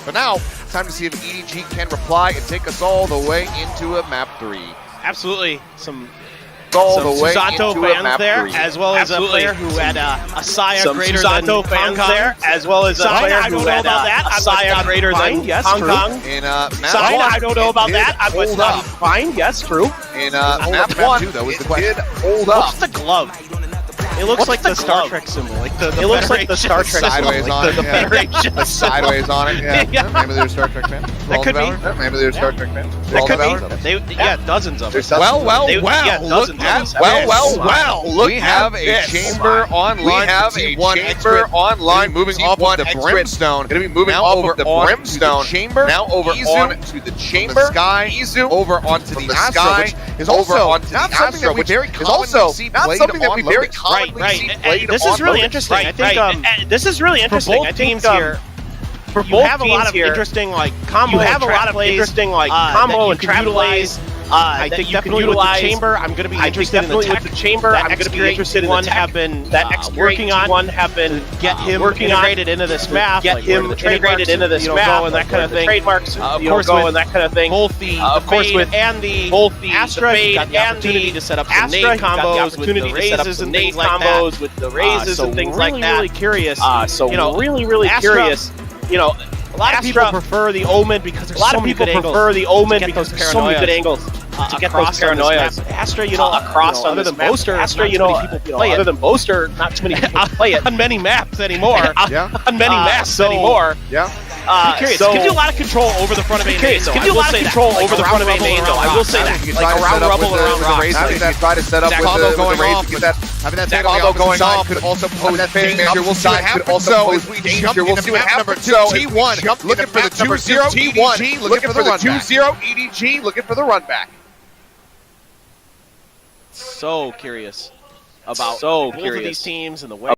But now, time to see if EDG can reply and take us all the way into a map 3. Absolutely. Some Susanto fans there, as well as a player who had a Saya greater than Hong Kong. there, as well as a player who had a Saya greater than Hong Kong. In map 1, I don't know about that. I was fine. Yes, true. In map 2, though, is the question. Hold up. What's the glove? It looks like the Star Trek symbol. It looks like the Star Trek sideways symbol. on it. Yeah. Sideways on it. Yeah. Maybe they're a Star Trek fan. That could be. Maybe they're a Star Trek fan. That could be. Yeah, dozens of them. Well. Look, we have a chamber online. We have a chamber online. Moving off of the brimstone. Going to be moving off of the brimstone. Chamber. Now over on to the chamber. Sky. Izu over onto the sky. Is also onto the Astra, which is also not something that we very commonly see played. This is really interesting. I think this is really interesting. For both teams here, you have a lot of interesting combo. You have a lot of interesting combo and trap plays. I think definitely with the chamber, I'm going to be interested in the tech. With the chamber, I'm going to be interested in the tech. Have been working on one have been get him integrated into this map. Get him integrated into this map and that kind of thing. Trademarks, of course, and that kind of thing. Both the Fade and the Astra got the opportunity to set up some nade combos with the raises and things like that. With the raises and things like that. Really curious. Really curious. A lot of people prefer the Omen because there's so many good angles. So many good angles to get those paranoias. Astra, across other than Boaster, Astra, other than Boaster, not too many people play it on many maps anymore. On many maps anymore. I'm curious. It gives you a lot of control over the front of A main. Gives you a lot of control over the front of A main, though. I will say that. Like around rubble, around rocks. Having that try to set up with the raise, having that combo going off could also pose danger. We'll see what happens. So as we jump into map number 2, T1 looking for the 2-0 EDG, looking for the 2-0 EDG, looking for the run back. So curious about both of these teams and the way.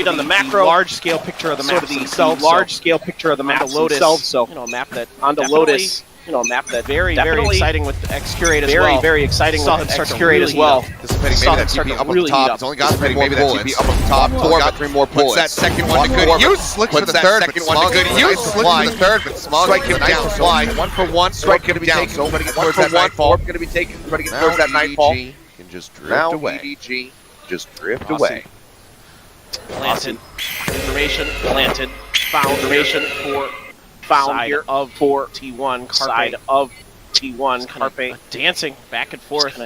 On the macro, large-scale picture of the map itself. Large-scale picture of the map itself. So a map that on the Lotus. A map that very exciting with the X-Curate as well. Very exciting with the X-Curate as well. Anticipating maybe that TP up on the top. It's only got 3 more bullets. Up on the top. Only got 3 more bullets. Puts that second one to good use. Looks for the third. Second one to good use. Looks for the third. But Smog him down. Fly. 1 for 1. Strike him down. So going to get towards that nightfall. Going to be taken. Going to get towards that nightfall. Can just drift away. EDG just drift away. Planted information. Planted. Found information found here of for T1 side of T1 Carpe dancing back and forth,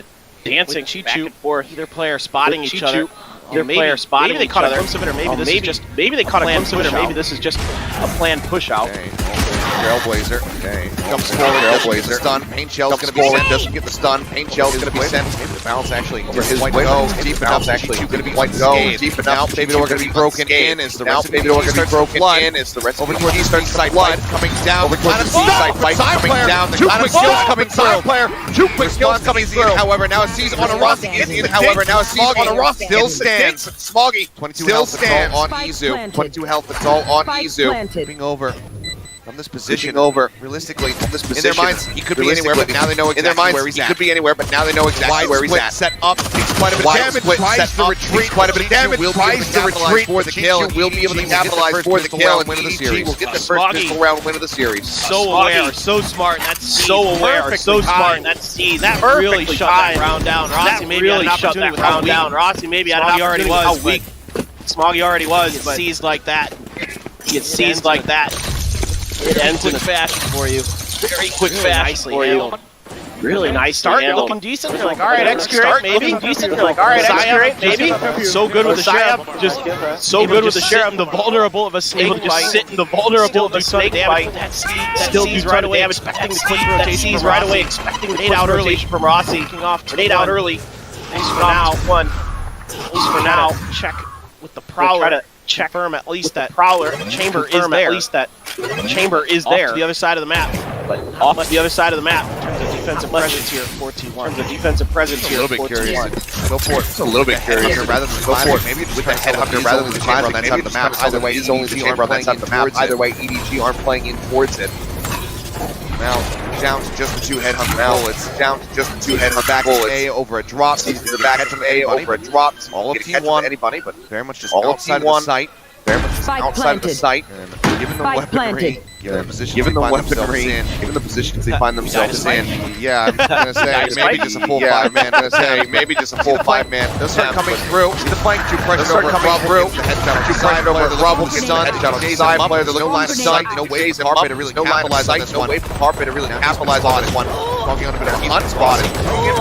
dancing back and forth. Either player spotting each other. Either player spotting maybe they each caught other. a glimpse of it, or maybe this is just maybe they caught a glimpse of it, or maybe this is just a planned push out. Trailblazer. Comes forward. Trailblazer. Stun. Pain shell's going to be sent. Doesn't get the stun. Pain shell's going to be sent. Maybe the bounce actually over his white go. Deep enough. Actually going to be white go. Deep enough. Baby door going to be broken in. Is the rest of Baby door going to be broken in? Is the rest of the East starts to blood coming down. Over towards the side fight coming down. The kind of skills coming through. 2 quick skills coming through. However, now it sees on a Rossi. However, now it sees on a Rossi. Still stands. Smoggy. 22 health. It's all on Izu. 22 health. It's all on Izu. Moving over. From this position, realistically, from this position, in their minds, he could be anywhere, but now they know exactly where he's at. He could be anywhere, but now they know exactly where he's at. Set up, takes quite a bit of damage, tries to retreat, quite a bit of damage, tries to retreat for the kill, and will be able to capitalize for the kill and win of the series. Will get the first pistol round win of the series. So aware, so smart, that's so aware, so smart, and that's seized. That really shut that round down. Rossi maybe had an opportunity with how weak. Rossi maybe had an opportunity with how weak Smoggy already was, but seized like that. Get seized like that. It ends in a fashion for you. Very quick fashion for you. Really nice start. You're looking decent. You're like, all right, X-Curate, maybe. You're like, all right, X-Curate, maybe. So good with the sheriff. Just so good with the sheriff. The vulnerable of a snake fight. Just sit in the vulnerable of a snake fight. Still do right away, expecting the quick rotation. Sees right away, expecting the quick rotation from Rossi. Grenade out early. At least for now. At least for now. Check with the Prowler. Confirm at least that Prowler chamber is there. At least that chamber is there. Off to the other side of the map. But off to the other side of the map. defensive presence here for T1. In terms of defensive presence here A little for bit curious. T1. Go for it. It's a little bit curious. Rather than Go for it. maybe With the headhunter rather than the chamber on classic. that side of the map. Either way, it's only the chamber on that side of the map. Either way, EDG aren't playing in towards it. Now down to just the two headhunter bullets. Down to just the two headhunter back bullets. A over a drop. Sees the back from A over a drop. All of T1. T1. Anybody, but Very much just all of outside of T1. the sight. very much just Spike outside of the planted. sight. And given the Spike weaponry, planted. given the position Given the they find themselves weaponry, in, given the positions they find themselves in. yeah, I'm gonna say maybe just a full five-man. I'm gonna say maybe just a full five-man. They'll start coming through. See the flank, two pressure over coming Rubble. through. The headshot on Two the side pressure over player. The Rubble. gets done. Headshot on the Jays side him up. player. There's no line of sight. No way for Carpe to really capitalize on this one. No way for Carpe to really capitalize on this one. Talking on a bit of a hunt spotted.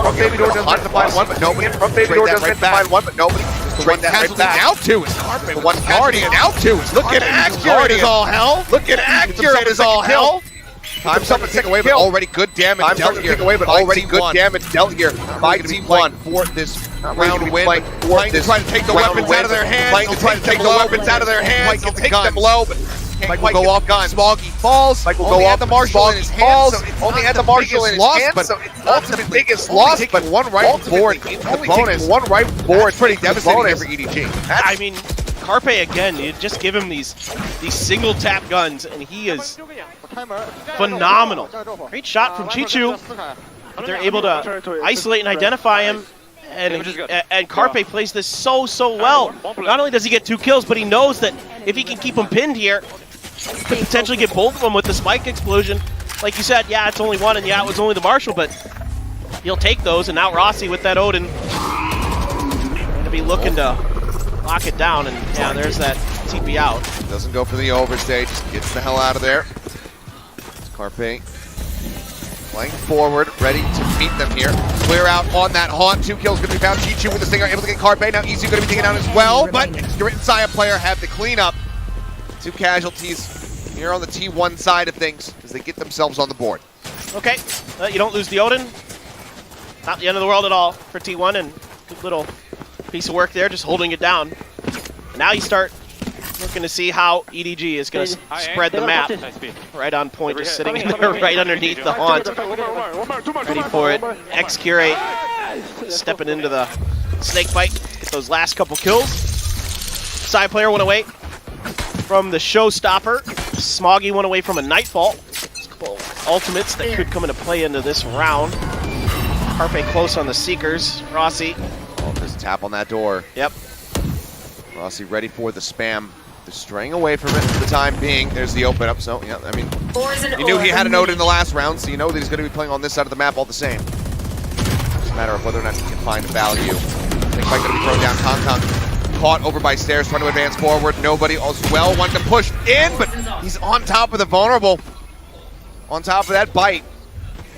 From Baby Door doesn't have to find one, but nobody. From Baby Door doesn't have to find one, but nobody. The one casualty now too is Carpe. The one casualty now too is Look at accurate as all hell. Look at accurate as all hell. Time's up to take away, but already good damage Time's dealt up to here. take away, but by already good T1. damage dealt here by T1. For this Not round really win, playing but for playing to this try to take the round weapons win, out of their hands. playing to They'll try to take the weapons out of their hands. Mike They'll gets take the them gun. low, but Mike quite will go get off the gun. Smoggy falls. Mike will Only go had off the Marshall in his hands. falls. So it's Only not had the the Marshall in biggest his loss, hands, but so it's not the biggest only loss, taking but one rifle forward ultimately, into the only bonus. taking one rifle forward. That's pretty devastating here bonus. for EDG. I mean, Carpe again, you just give him these single tap guns and he is phenomenal. Great shot from Chichu. They're able to isolate and identify him. And Carpe plays this so well. Not only does he get 2 kills, but he knows that if he can keep him pinned here, he could potentially get both of them with the spike explosion. Like you said, yeah, it's only one, and yeah, it was only the Marshall, but he'll take those. And now Rossi with that Odin going to be looking to lock it down. And yeah, there's that TP out. Doesn't go for the overstay, just gets the hell out of there. It's Carpe playing forward, ready to meet them here. Clear out on that haunt. 2 kills going to be found. Chichu with the stinger, able to get Carpe. Now Easy going to be taken out as well, but Grit and Saya player have the cleanup. 2 casualties here on the T1 side of things as they get themselves on the board. Okay, you don't lose the Odin. Not the end of the world at all for T1, and good little piece of work there, just holding it down. Now you start looking to see how EDG is going to spread the map. Right on point, just sitting there right underneath the haunt. Ready for it. X-Curate stepping into the snake bite. Get those last couple kills. Side player went away from the showstopper. Smoggy went away from a Nightfall. A couple ultimates that could come into play into this round. Carpe close on the Seekers. Rossi. Oh, there's a tap on that door. Yep. Rossi ready for the spam. They're straying away from it for the time being. There's the open up, so yeah, I mean, you knew he had an Odin in the last round, so you know that he's going to be playing on this side of the map all the same. It's a matter of whether or not he can find value. I think Mike going to be thrown down. Kong caught over by stairs, trying to advance forward. Nobody as well wanted to push in, but he's on top of the vulnerable. On top of that bite.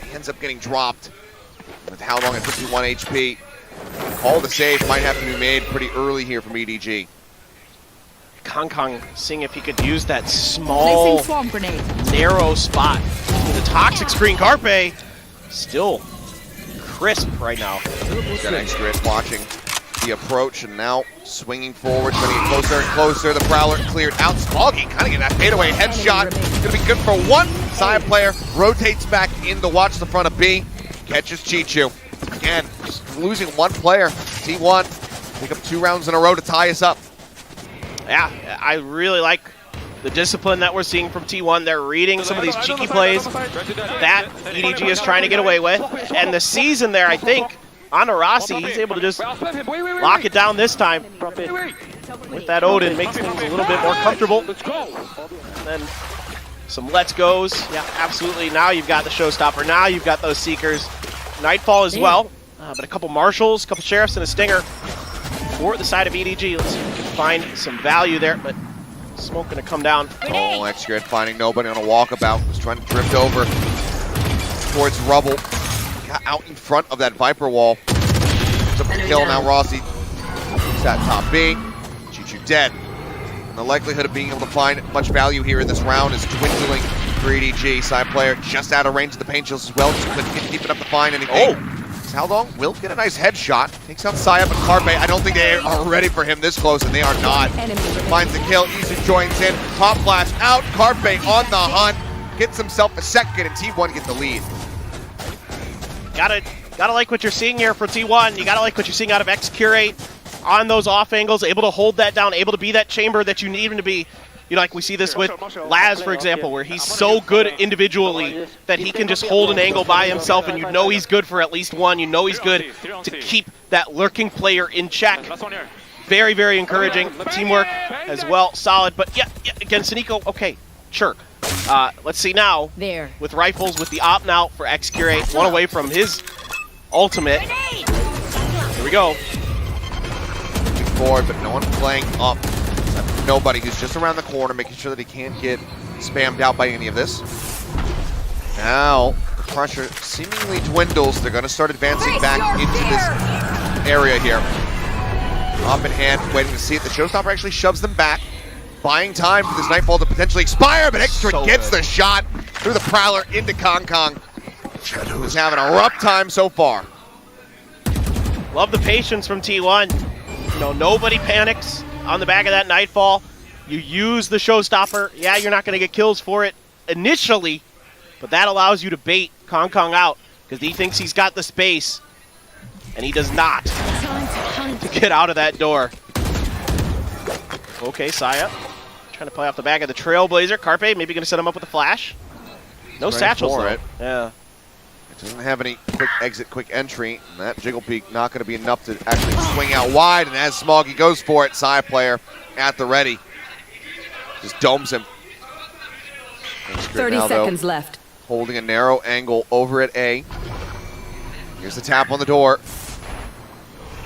He ends up getting dropped with how long at 51 HP. Call the save might have to be made pretty early here from EDG. Kong seeing if he could use that small, Swarm grenade. narrow spot. The toxic screen. Carpe still crisp right now. Got extra hits watching the approach and now swinging forward, trying to get closer and closer. The Prowler cleared out. Smoggy kind of getting that fadeaway headshot. Gonna be good for 1. Side player rotates back in to watch the front of B. Catches Chichu. Again, just losing 1 player. T1 pick up 2 rounds in a row to tie us up. Yeah, I really like the discipline that we're seeing from T1. They're reading some of these cheeky plays that EDG is trying to get away with. And the season there, I think, on Rossi, he's able to just lock it down this time. With that Odin, makes things a little bit more comfortable. And then some let's goes. Yeah, absolutely. Now you've got the showstopper. Now you've got those Seekers. Nightfall as well. But a couple Marshals, a couple Sheriffs, and a Stinger for the side of EDG. Let's see if we can find some value there, but smoke gonna come down. Oh, X-Grid finding nobody on a walkabout. Was trying to drift over towards Rubble. Got out in front of that Viper wall. It's up to kill now. Rossi is at top B. Chichu dead. And the likelihood of being able to find much value here in this round is dwindling for EDG. Side player just out of range of the paint shields as well. Just couldn't keep it up to find anything. Oh! How long? Will get a nice headshot. Takes out Saya, but Carpe, I don't think they are ready for him this close, and they are not. Finds the kill. Easy joins in. Pop flash out. Carpe on the hunt. Gets himself a second, and T1 gets the lead. Gotta like what you're seeing here for T1. You gotta like what you're seeing out of X-Curate on those off angles, able to hold that down, able to be that chamber that you need him to be. You know, like we see this with Laz, for example, where he's so good individually that he can just hold an angle by himself, and you know he's good for at least one. You know he's good to keep that lurking player in check. Very, very encouraging. Teamwork as well, solid. But yeah, against Nico, okay, sure. Let's see now, with rifles, with the op now for X-Curate, one away from his ultimate. Here we go. Moving forward, but no one playing up. Nobody who's just around the corner, making sure that he can't get spammed out by any of this. Now, the pressure seemingly dwindles. They're going to start advancing back into this area here. Up in hand, waiting to see it. The showstopper actually shoves them back, buying time for this Nightfall to potentially expire, but X-Curate gets the shot through the Prowler into Kong Kong. Who's having a rough time so far. Love the patience from T1. You know, nobody panics on the back of that Nightfall. You use the showstopper. Yeah, you're not going to get kills for it initially, but that allows you to bait Kong Kong out because he thinks he's got the space, and he does not to get out of that door. Okay, Saya trying to play off the back of the Trailblazer. Carpe maybe going to set him up with a flash. No satchels though. Yeah. It doesn't have any quick exit, quick entry. And that Jiggle Peak not going to be enough to actually swing out wide. And as Smoggy goes for it, Saya player at the ready. Just domes him. 30 seconds left. Holding a narrow angle over at A. Here's the tap on the door.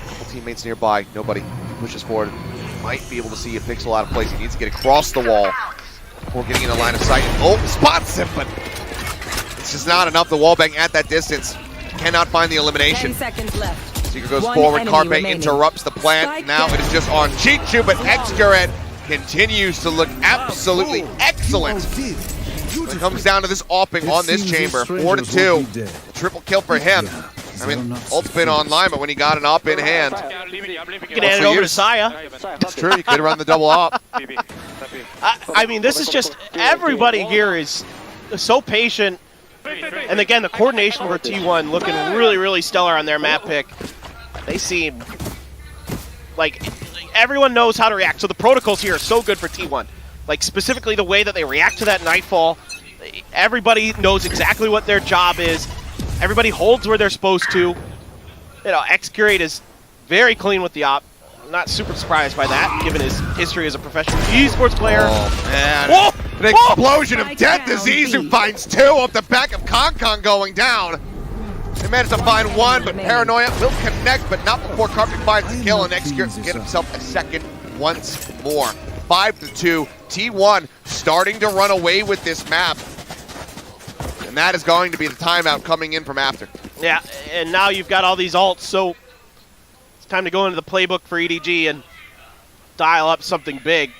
Couple teammates nearby. Nobody pushes forward. Might be able to see a pixel out of place. He needs to get across the wall before getting in the line of sight. Oh, spots him, but it's just not enough. The wallbang at that distance cannot find the elimination. 10 seconds left. Seeker goes forward. Carpe interrupts the plant. Spike now down. it is just on Chichu, but X-Curate continues to look absolutely excellent. When it comes down to this opping on this chamber, 4-2. Triple kill for him. I mean, ult's been online, but when he got an op in hand, You can hand it over to Saya. it's true, you could run the double op. I mean, this is just, everybody here is so patient. And again, the coordination for T1 looking really, really stellar on their map pick. They seem like everyone knows how to react. So the protocols here are so good for T1. Like specifically the way that they react to that Nightfall. Everybody knows exactly what their job is. Everybody holds where they're supposed to. You know, X-Curate is very clean with the op. I'm not super surprised by that, given his history as a professional esports player. Oh, man. Whoa! An explosion of death disease who finds two off the back of Kong Kong going down. They managed to find one, but Paranoia will connect, but not before Carpet finds the kill, and X-Curate get himself a second once more. 5-2. T1 starting to run away with this map. And that is going to be the timeout coming in from after. Yeah, and now you've got all these ults, so it's time to go into the playbook for EDG and dial up something big.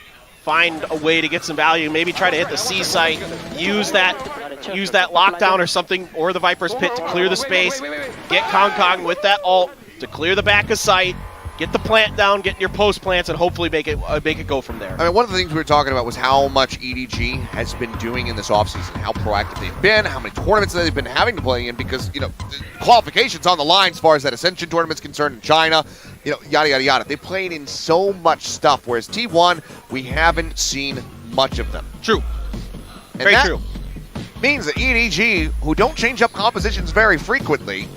Find a way to get some value, maybe try to hit the C site, use that lockdown or something, or the Viper's Pit to clear the space, get Kong Kong with that ult to clear the back of sight, get the plant down, get your post plants, and hopefully make it go from there. I mean, one of the things we were talking about was how much EDG has been doing in this offseason, how proactive they've been, how many tournaments that they've been having to play in, because, you know, qualifications on the line as far as that Ascension tournament's concerned in China, you know, yada, yada, yada. They played in so much stuff, whereas T1, we haven't seen much of them. True. And Very that true. means that EDG, who don't change up compositions very frequently,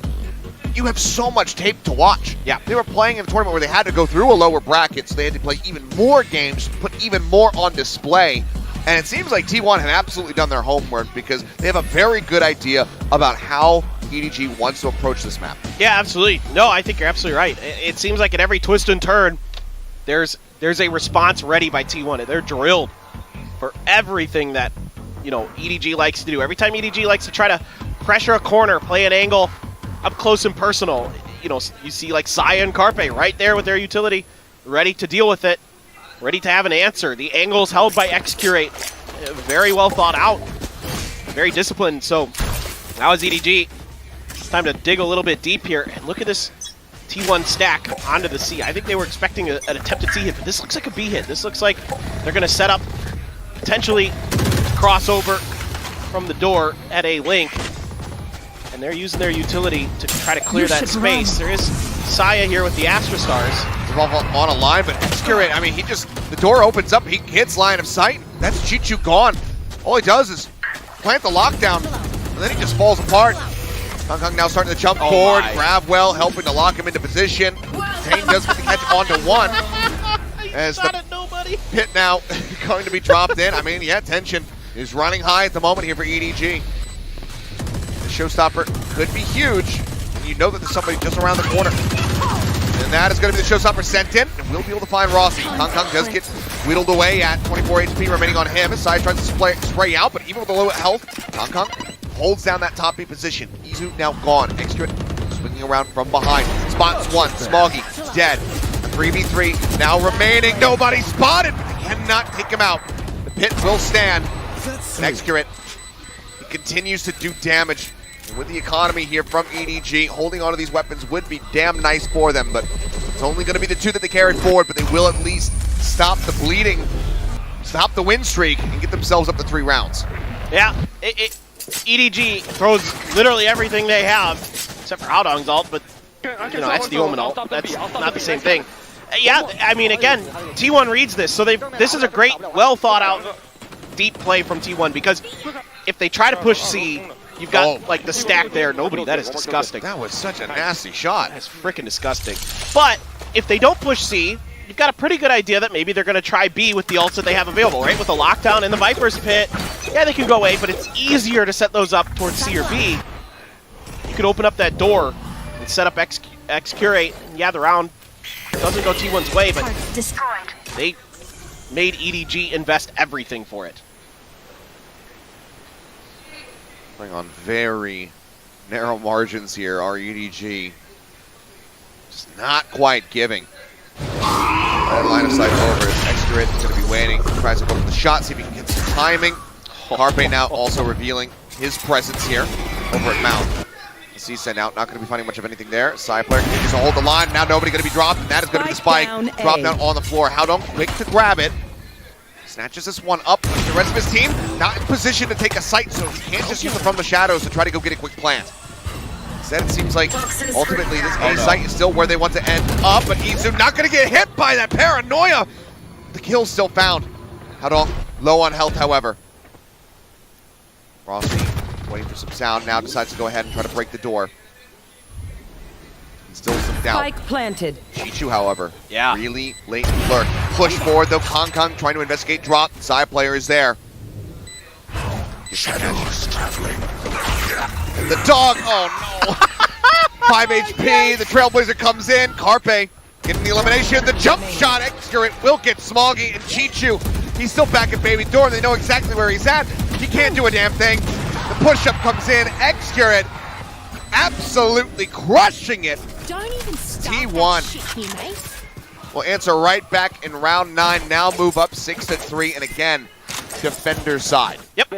you have so much tape to watch. Yeah. They were playing in a tournament where they had to go through a lower bracket, so they had to play even more games, put even more on display. And it seems like T1 have absolutely done their homework because they have a very good idea about how EDG wants to approach this map. Yeah, absolutely. No, I think you're absolutely right. It seems like at every twist and turn, there's a response ready by T1. They're drilled for everything that, you know, EDG likes to do. Every time EDG likes to try to pressure a corner, play an angle, up close and personal, you know, you see like Saya and Carpe right there with their utility, ready to deal with it, ready to have an answer. The angles held by X-Curate, very well thought out, very disciplined. So now is EDG. It's time to dig a little bit deep here and look at this T1 stack onto the C. I think they were expecting an attempted C hit, but this looks like a B hit. This looks like they're going to set up potentially crossover from the door at a link. And and they're using their utility to try to clear that space. There is Saya here with the Astra Stars. On a line, but Excurate, I mean, the door opens up, he hits line of sight. That's Chichu gone. All he does is plant the lockdown, and then he just falls apart. Kong now starting to jump forward. Gravwell helping to lock him into position. Kane does get the catch onto one. As the pit now going to be dropped in. I mean, yeah, tension is running high at the moment here for EDG. The showstopper could be huge, and you know that there's somebody just around the corner. And that is going to be the showstopper sent in, and we'll be able to find Rossi. Kong does get whittled away at 24 HP remaining on him. His side tries to spray out, but even with the low health, Kong holds down that top B position. Izu now gone. Extra swinging around from behind. Spots one. Smoggy dead. 3v3 now remaining. Nobody spotted, but they cannot take him out. The pit will stand. Excurate, he continues to do damage. And with the economy here from EDG, holding onto these weapons would be damn nice for them, but it's only going to be the two that they carry forward, but they will at least stop the bleeding, stop the win streak, and get themselves up to 3 rounds. Yeah, EDG throws literally everything they have, except for Haodong's ult, but that's the Omen ult. That's not the same thing. Yeah, I mean, again, T1 reads this, so this is a great, well thought out, deep play from T1, because if they try to push C, you've got like the stack there. Nobody, that is disgusting. That was such a nasty shot. That's freaking disgusting. But if they don't push C, you've got a pretty good idea that maybe they're going to try B with the ults that they have available, right? With the lockdown in the Viper's pit, yeah, they can go A, but it's easier to set those up towards C or B. You could open up that door and set up Excurate, and yeah, the round doesn't go T1's way, but they made EDG invest everything for it. Playing on very narrow margins here, our EDG just not quite giving. That line of sight over is Excurate is going to be waiting. Tries to go for the shot, see if he can get some timing. Carpe now also revealing his presence here over at Mount. C sent out, not going to be finding much of anything there. Side player continues to hold the line. Now nobody going to be dropped, and that is going to be the spike. Drop down on the floor. Haodong quick to grab it. Snatches this one up. The rest of his team not in position to take a sight, so he can't just use it from the shadows to try to go get a quick plant. Instead, it seems like ultimately this A site is still where they want to end up, but Izu not going to get hit by that paranoia. The kill's still found. Haodong low on health, however. Rossi waiting for some sound, now decides to go ahead and try to break the door. Instills some doubt. Spike planted. Chichu, however, yeah, really late lurk. Push forward though, Kong trying to investigate drop. Side player is there. Shadows traveling. The dog, oh no! 5 HP, the Trailblazer comes in. Carpe getting the elimination. The jump shot, Excurate will get Smoggy, and Chichu, he's still back at Baby Door, and they know exactly where he's at. He can't do a damn thing. The push-up comes in, Excurate absolutely crushing it. Don't even start T1 will answer right back in round 9, now move up 6-3, and again, defender side. Yep.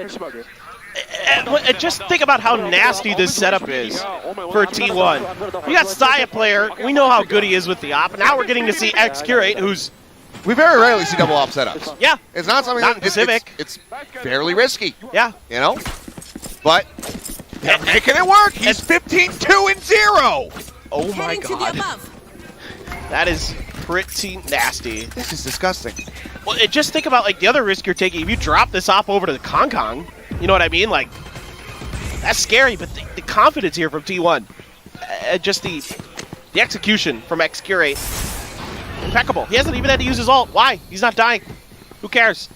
Just think about how nasty this setup is for T1. We got Saya player, we know how good he is with the op, now we're getting to see Excurate, who's... We very rarely see double op setups. Yeah. It's not something not that Pacific. It's fairly risky. Yeah. You know? But they're making it work. He's 15-2-0. Oh my god. That is pretty nasty. This is disgusting. Well, just think about like the other risk you're taking. If you drop this op over to the Kong, you know what I mean? Like, that's scary, but the confidence here from T1. Just the execution from Excurate. Impeccable. He hasn't even had to use his ult. Why? He's not dying. Who cares?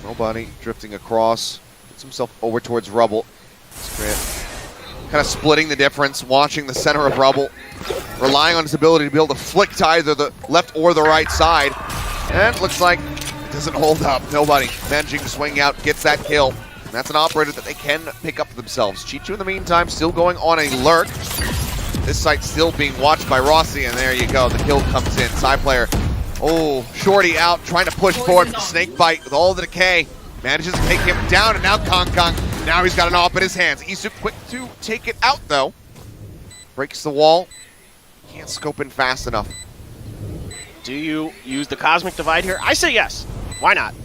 Nobody drifting across. Gets himself over towards Rubble. Kind of splitting the difference, watching the center of Rubble. Relying on his ability to be able to flick to either the left or the right side. And looks like it doesn't hold up. Nobody managing to swing out, gets that kill. And that's an operator that they can pick up themselves. Chichu in the meantime still going on a lurk. This site still being watched by Rossi, and there you go. The kill comes in. Side player, oh, Shorty out, trying to push forward with the snake bite with all the decay. Manages to take him down, and now Kong, now he's got an op in his hands. Isu quick to take it out, though. Breaks the wall. Can't scope in fast enough. Do you use the Cosmic Divide here? I say yes. Why not?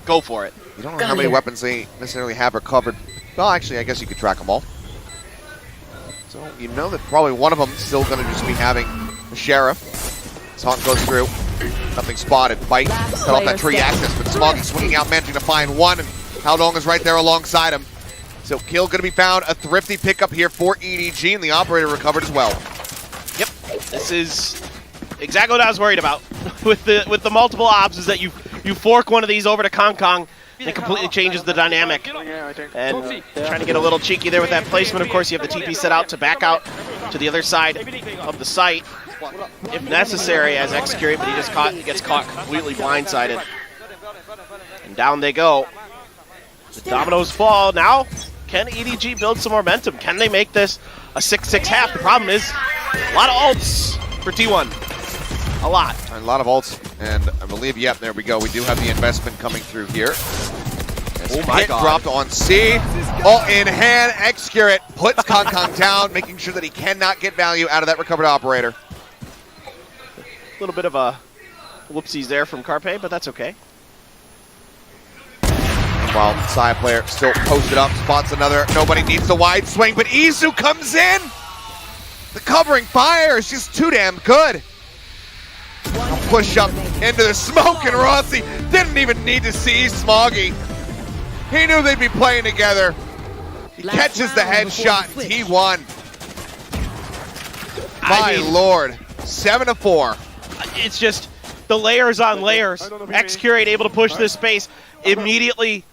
Go for it. You don't know how many weapons they necessarily have recovered. Well, actually, I guess you could track them all. So you know that probably one of them is still going to just be having the Sheriff. Taunt goes through. Nothing spotted. Bite. Cut off that tree access, but Smoggy swinging out, managing to find one, and Haldong is right there alongside him. So kill going to be found. A thrifty pickup here for EDG, and the operator recovered as well. Yep, this is exactly what I was worried about with the multiple ops, is that you fork one of these over to Kong Kong, and it completely changes the dynamic. And trying to get a little cheeky there with that placement. Of course, you have the TP set out to back out to the other side of the site if necessary as Execurate, but he gets caught completely blindsided. And down they go. The dominoes fall. Now, can EDG build some momentum? Can they make this a 6-6 half? The problem is a lot of ults for T1. A lot. A lot of ults, and I believe, yep, there we go. We do have the investment coming through here. Oh my God. Dropped on C. Ult in hand. Excurate puts Kong Kong down, making sure that he cannot get value out of that recovered operator. A little bit of a whoopsies there from Carpe, but that's okay. While side player still posted up, spots another. Nobody needs the wide swing, but Izu comes in. The covering fire is just too damn good. A push up into the smoke, and Rossi didn't even need to see Smoggy. He knew they'd be playing together. He catches the headshot. T1. My lord, 7-4. It's just the layers on layers. Excurate able to push this space immediately.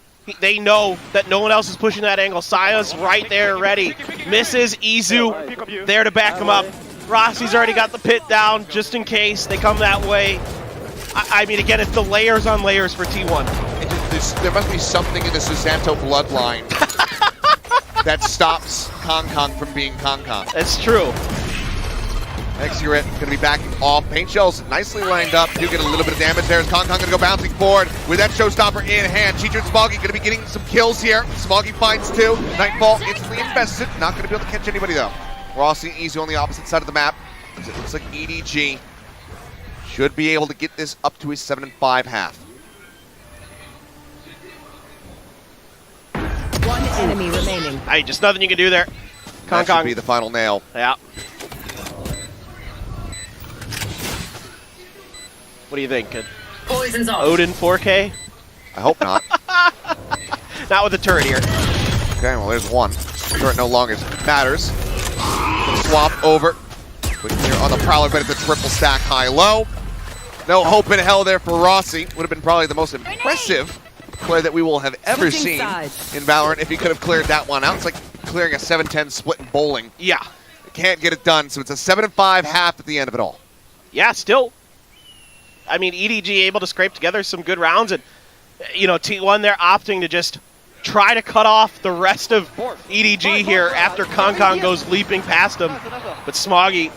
They know that no one else is pushing that angle. Saya's right there ready. Misses. Izu there to back him up. Rossi's already got the pit down just in case they come that way. I mean, again, it's the layers on layers for T1. There must be something in the Susanto bloodline that stops Kong Kong from being Kong Kong. That's true. Excurate going to be backing off. Paint shells nicely lined up. Do get a little bit of damage there. Kong Kong going to go bouncing forward with that showstopper in hand. Cheecher and Smoggy going to be getting some kills here. Smoggy finds two. Nightfall instantly invested. Not going to be able to catch anybody though. Rossi and Izu on the opposite side of the map. It looks like EDG should be able to get this up to a 7-5 half. One enemy remaining. Hey, just nothing you can do there. Kong That should Kong. be the final nail. Yeah. What do you think, kid? Poison's off. Odin 4K? I hope not. Not with the turret here. Okay, well there's one. Turret no longer matters. Swap over. Quick clear on the Prowler, but it's a triple stack high-low. No hope in hell there for Rossi. Would have been probably the most impressive play that we will have ever seen in Valorant if he could have cleared that one out. It's like clearing a 7-10 split in bowling. Yeah. Can't get it done, so it's a 7-5 half at the end of it all. Yeah, still. I mean, EDG able to scrape together some good rounds, and, you know, T1, they're opting to just try to cut off the rest of EDG here after Kong Kong goes leaping past him. But Smoggy,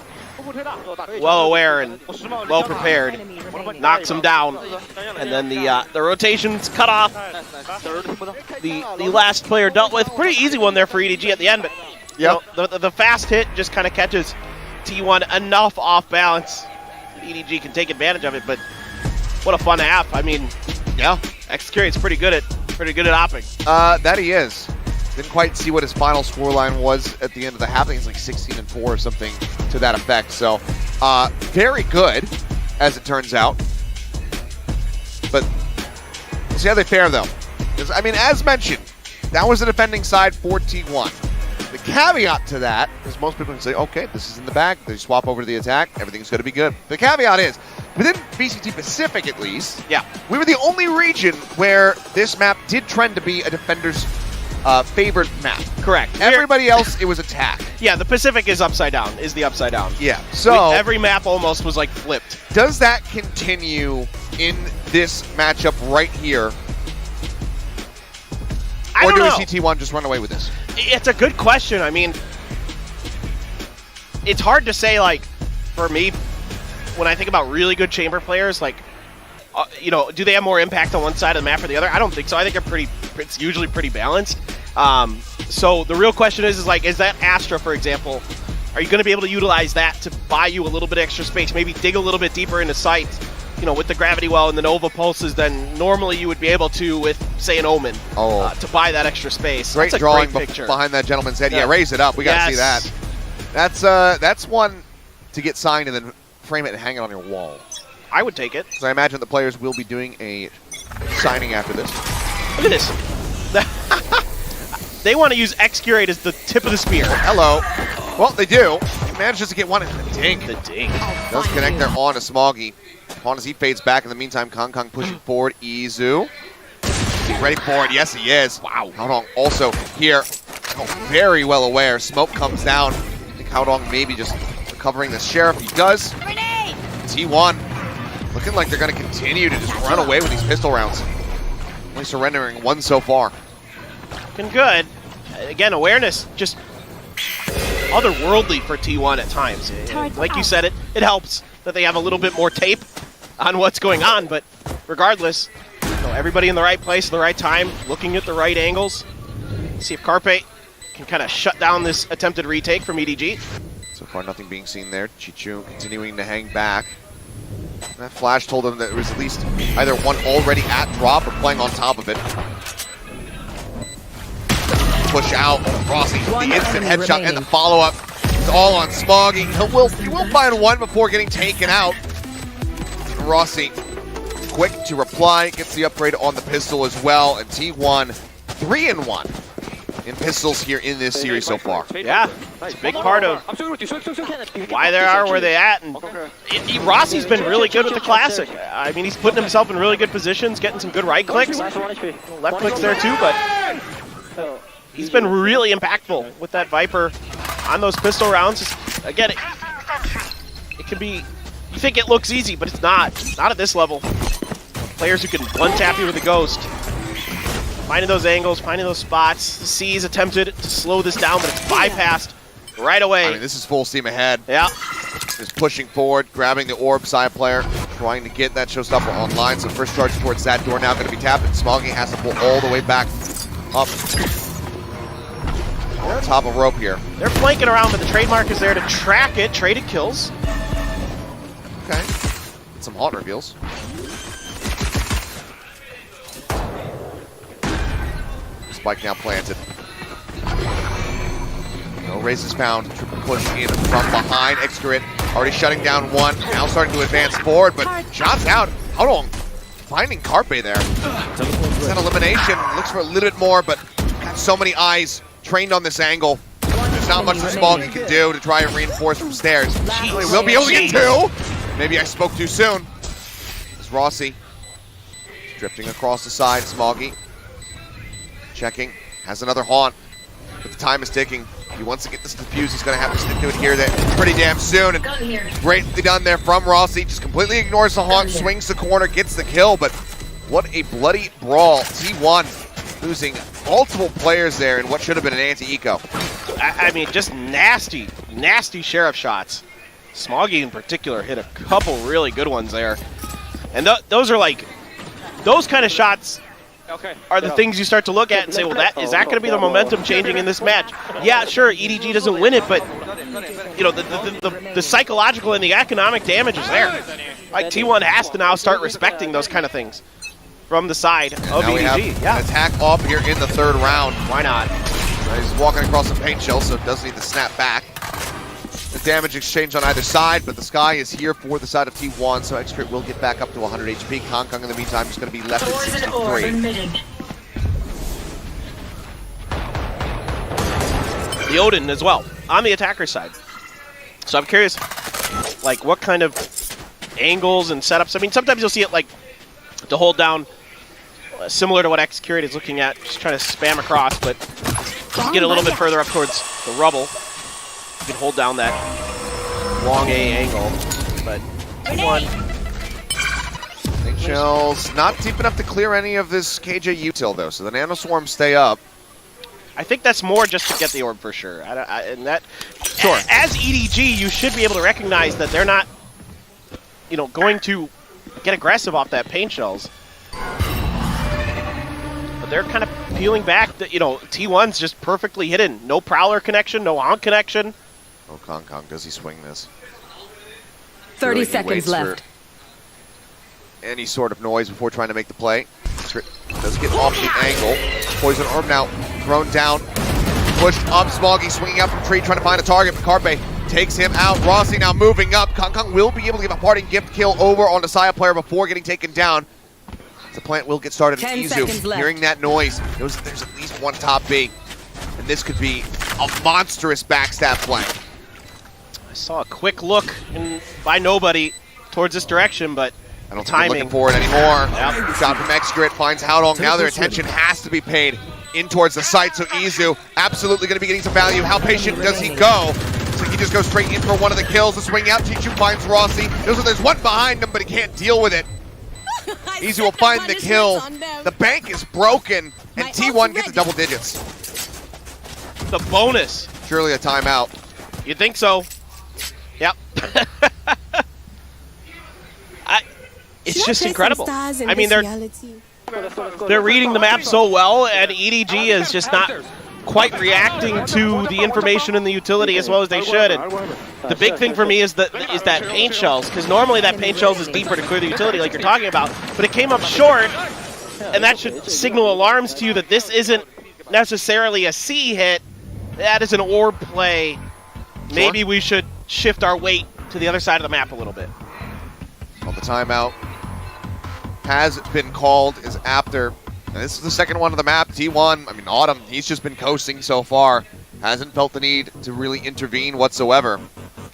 well aware and well prepared, knocks him down. And then the rotation's cut off. The last player dealt with. Pretty easy one there for EDG at the end, but you know, the fast hit just kind of catches T1 enough off balance. EDG can take advantage of it, but what a fun half. I mean, yeah, Excurate's pretty good at opping. That he is. Didn't quite see what his final scoreline was at the end of the half. I think it's like 16-4 or something to that effect. So, very good, as it turns out. But we'll see how they fare, though. Because, I mean, as mentioned, that was the defending side for T1. The caveat to that is most people can say, okay, this is in the bag. They swap over to the attack. Everything's going to be good. The caveat is, within VCT Pacific at least, yeah, we were the only region where this map did trend to be a defender's favored map. Correct. Everybody else, it was attack. Yeah, the Pacific is upside down, is the upside down. Yeah, so every map almost was like flipped. Does that continue in this matchup right here? Or do we see T1 just run away with this? It's a good question. I mean, it's hard to say, like, for me, when I think about really good chamber players, like, you know, do they have more impact on one side of the map or the other? I don't think so. I think it's usually pretty balanced. So the real question is like, is that Astra, for example, are you going to be able to utilize that to buy you a little bit extra space, maybe dig a little bit deeper into sight you know, with the gravity well and the Nova pulses than normally you would be able to with, say, an Omen. To buy that extra space. Great That's a drawing great picture. behind that gentleman's head. Yeah, raise it up. We got to see that. That's one to get signed and then frame it and hang it on your wall. I would take it. So I imagine the players will be doing a signing after this. Look at this. They want to use X-Curate as the tip of the spear. Hello. Well, they do. He manages to get one in the dink. The dink. Does connect there on to Smoggy. Upon as he fades back. In the meantime, Kong Kong pushing forward. Izu. Is he ready for it? Yes, he is. Wow. Haodong also here. Very well aware. Smoke comes down. I think Haodong maybe just recovering the Sheriff. He does. T1 looking like they're going to continue to just run away with these pistol rounds. Only surrendering one so far. Looking good. Again, awareness just otherworldly for T1 at times. Like you said, it helps that they have a little bit more tape on what's going on, but regardless, you know, everybody in the right place at the right time, looking at the right angles. See if Carpe can kind of shut down this attempted retake from EDG. So far, nothing being seen there. Chichu continuing to hang back. That flash told him that there was at least either one already at drop or playing on top of it. Push out. Rossi, the instant headshot and the follow-up. It's all on Smoggy. He will find one before getting taken out. Rossi, quick to reply, gets the upgrade on the pistol as well. And T1, 3-1 in pistols here in this series so far. Yeah, it's a big part of why they are where they at. And Rossi's been really good with the Classic. I mean, he's putting himself in really good positions, getting some good right clicks. Left clicks there too, but he's been really impactful with that Viper on those pistol rounds. Again, it can be, you think it looks easy, but it's not. Not at this level. Players who can one tap you with a Ghost. Finding those angles, finding those spots. The C's attempted to slow this down, but it's bypassed right away. I mean, this is full steam ahead. Yeah. Just pushing forward, grabbing the orb side player, trying to get that showstopper online. So first charge towards that door now going to be tapped, and Smoggy has to pull all the way back up on top of rope here. They're flanking around, but the trademark is there to track it. Traded kills. Okay. Some hot reveals. Spike now planted. No raises found. Triple push in from behind. Excurate already shutting down one. Now starting to advance forward, but shots out. Haodong finding Carpe there. It's an elimination. Looks for a little bit more, but got so many eyes trained on this angle. There's not much the Smoggy can do to try and reinforce from stairs. We'll be able to get two. Maybe I spoke too soon. It's Rossi drifting across the side. Smoggy checking, has another haunt, but the time is ticking. He wants to get this defused. He's going to have to stick to it here pretty damn soon. And greatly done there from Rossi. Just completely ignores the haunt, swings the corner, gets the kill. But what a bloody brawl. T1 losing multiple players there in what should have been an anti-eco. I mean, just nasty, nasty Sheriff shots. Smoggy in particular hit a couple really good ones there. And those are like, those kind of shots are the things you start to look at and say, well, is that going to be the momentum changing in this match? Yeah, sure, EDG doesn't win it, but you know, the psychological and the economic damage is there. Like, T1 has to now start respecting those kind of things from the side of EDG. We have an attack off here in the third round. Why not? He's walking across the paint shell, so does need to snap back. The damage exchange on either side, but the sky is here for the side of T1, so X-Crit will get back up to 100 HP. Kong Kong in the meantime is going to be left at 63. The Odin as well, on the attacker side. So I'm curious, like, what kind of angles and setups. I mean, sometimes you'll see it, like, to hold down, similar to what X-Curate is looking at, just trying to spam across, but get a little bit further up towards the rubble. You can hold down that long A angle, but one. Shells not deep enough to clear any of this KJ util though, so the Nano Swarms stay up. I think that's more just to get the orb for sure. And that, sure. As EDG, you should be able to recognize that they're not, you know, going to get aggressive off that paint shells. But they're kind of peeling back. You know, T1's just perfectly hidden. No Prowler connection, no Honk connection. Oh, Kong Kong, does he swing this? 30 seconds left. any sort of noise before trying to make the play. Does get off the angle. Poison Orb now thrown down. Pushed up. Smoggy swinging out from tree, trying to find a target. But Carpe takes him out. Rossi now moving up. Kong will be able to give a parting gift kill over on the Saya player before getting taken down. The plant will get started in 10 Izu. seconds left. Hearing that noise, there's at least one top B. And this could be a monstrous backstab play. I saw a quick look by nobody towards this direction, but I don't think timing. they're looking for it anymore. Shot from Excurate finds Haodong. Now their attention has to be paid in towards the site, so Izu absolutely going to be getting some value. How patient does he go? So he just goes straight in for one of the kills. The swing out, Chichu finds Rossi. There's one behind him, but he can't deal with it. Izu will find the kill. The bank is broken, and T1 gets the double digits. The bonus. Surely a timeout. You'd think so. Yep. It's just incredible. I mean, they're reading the map so well, and EDG is just not quite reacting to the information in the utility as well as they should. And the big thing for me is that paint shells, because normally that paint shells is deeper to clear the utility like you're talking about, but it came up short, and that should signal alarms to you that this isn't necessarily a C hit, that is an orb play. Maybe we should shift our weight to the other side of the map a little bit. Well, the timeout has been called is after. And this is the second one of the map. T1, I mean, Autumn, he's just been coasting so far. Hasn't felt the need to really intervene whatsoever.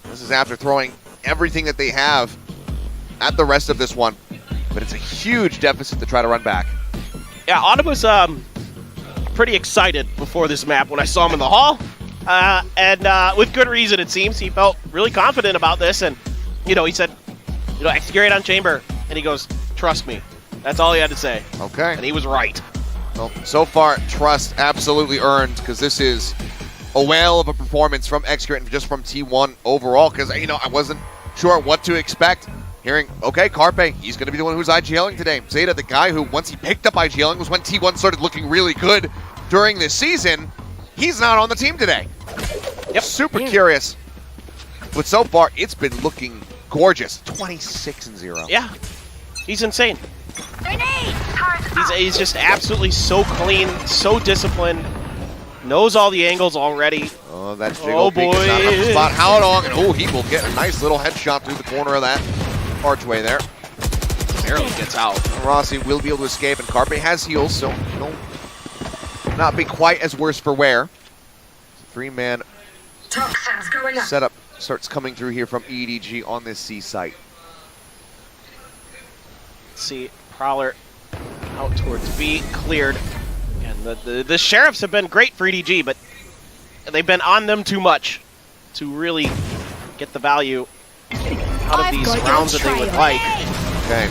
This is after throwing everything that they have at the rest of this one. But it's a huge deficit to try to run back. Yeah, Autumn was pretty excited before this map when I saw him in the hall. And with good reason, it seems. He felt really confident about this. And, he said, execute on Chamber. And he goes, trust me. That's all he had to say. Okay. And he was right. Well, so far, trust absolutely earned, because this is a whale of a performance from Excurate and just from T1 overall, because, I wasn't sure what to expect. Hearing, okay, Carpe, he's going to be the one who's IGLing today. Zeta, the guy who, once he picked up IGLing, was when T1 started looking really good during this season. He's not on the team today. Yep. Super curious. But so far, it's been looking gorgeous. 26-0. Yeah. He's insane. He's just absolutely so clean, so disciplined, knows all the angles already. Oh, that's Jiggle Peak is not enough to spot Haodong, and he will get a nice little headshot through the corner of that archway there. Barely gets out. Rossi will be able to escape, and Carpe has heals, so he'll not be quite as worse for wear. Three-man setup starts coming through here from EDG on this C site. Let's see, Prowler out towards B, cleared. And the Sheriffs have been great for EDG, but they've been on them too much to really get the value out of these rounds that they would like. Okay.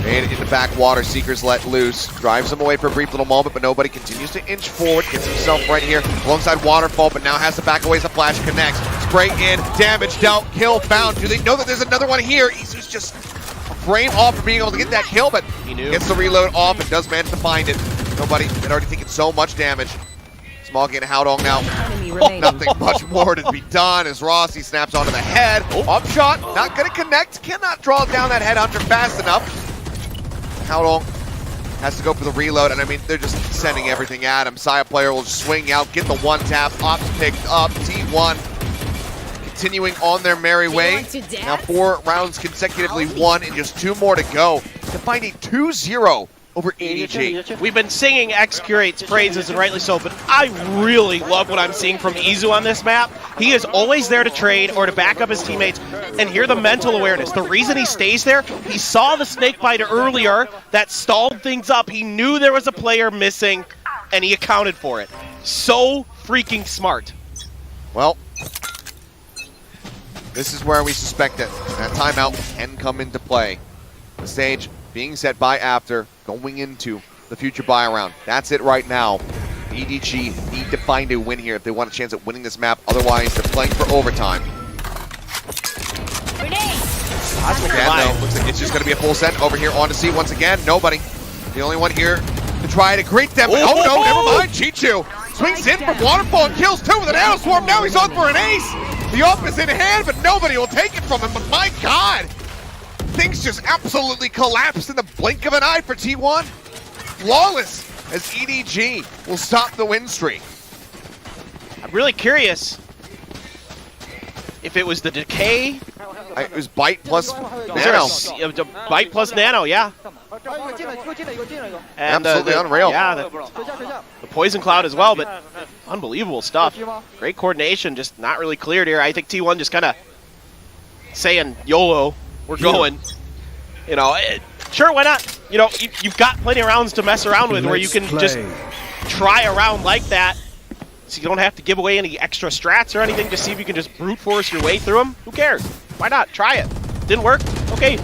And in the backwater, Seekers let loose. Drives them away for a brief little moment, but nobody continues to inch forward. Gets himself right here alongside Waterfall, but now has to back away as the flash connects. Spray in, damage dealt, kill found. Do they know that there's another one here? Izu's just a frame off for being able to get that kill, but He knew. gets the reload off and does manage to find it. Nobody had already taken so much damage. Small getting Haodong now. Enemy remaining. Nothing much more to be done as Rossi snaps onto the head. Up shot, not going to connect. Cannot draw down that headhunter fast enough. Haodong has to go for the reload, and I mean, they're just sending everything at him. Saya player will just swing out, get the one tap. Ops picked up. T1 continuing on their merry way. Now 4 rounds consecutively won and just 2 more to go to find a 2-0 over EDG. We've been singing Excurate's praises, and rightly so, but I really love what I'm seeing from Izu on this map. He is always there to trade or to back up his teammates, and hear the mental awareness. The reason he stays there, he saw the snakebite earlier that stalled things up. He knew there was a player missing, and he accounted for it. So freaking smart. Well, this is where we suspect that timeout can come into play. The stage being set by After, going into the future buy round. That's it right now. EDG need to find a win here if they want a chance at winning this map. Otherwise, they're playing for overtime. Again, though, looks like it's just going to be a full set over here on to C once again. Nobody. The only one here to try to greet them. Oh, no, never mind. Chichu swings in from Waterfall and kills 2 with an arrow swarm. Now he's on for an ace. The off is in hand, but nobody will take it from him. But my God, things base just absolutely collapsed in the blink of an eye for T1. Flawless as EDG will stop the win streak. I'm really curious if it was the decay. It was Bite plus Nano. Bite plus Nano, yeah. And, Absolutely unreal. Yeah, the Poison Cloud as well, but unbelievable stuff. Great coordination, just not really cleared here. I think T1 just kind of saying, YOLO, we're going. You know, sure, why not? You know, you've got plenty of rounds to mess around with where you can just try a round like that. So you don't have to give away any extra strats or anything. Just see if you can just brute force your way through them. Who cares? Why not? Try it. Didn't work? Okay.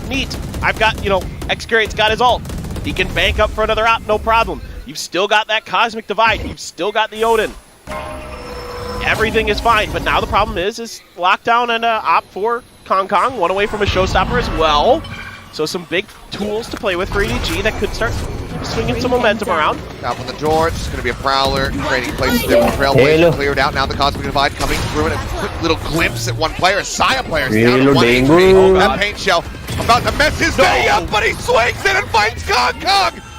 Neat. I've got, you know, Excurate's got his ult. He can bank up for another op, no problem. You've still got that Cosmic Divide. You've still got the Odin. Everything is fine, but now the problem is Lockdown and op for Kong, one away from a showstopper as well. So some big tools to play with for EDG that could start swinging some momentum around. Out from the door, it's going to be a Prowler, trading places there with Trailblazer cleared out. Now the Cosmic Divide coming through and a quick little glimpse at one player. Saya player is down to 1 HP. That Paint Shell about to mess his day up, but he swings in and finds Kong.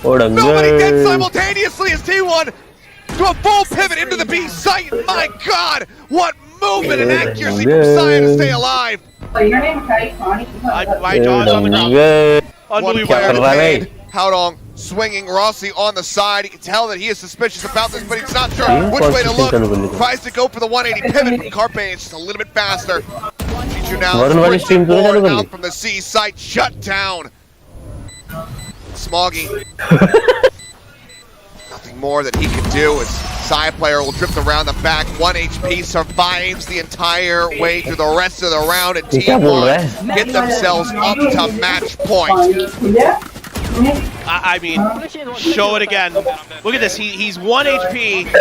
Nobody dead simultaneously as T1 to a full pivot into the B site. My God, what movement and accuracy from Saya to stay alive. My jaw's on the ground. Unbelievable. Haodong swinging Rossi on the side. You can tell that he is suspicious about this, but he's not sure which way to look. Tries to go for the 180 pivot, but Carpe is just a little bit faster. Chichu now out from the C site, shut down. Smoggy. Nothing more that he can do as Saya player will drift around the back. 1 HP survives the entire way through the rest of the round, and T1 get themselves up to match point. I mean, show it again. Look at this. He's 1 HP,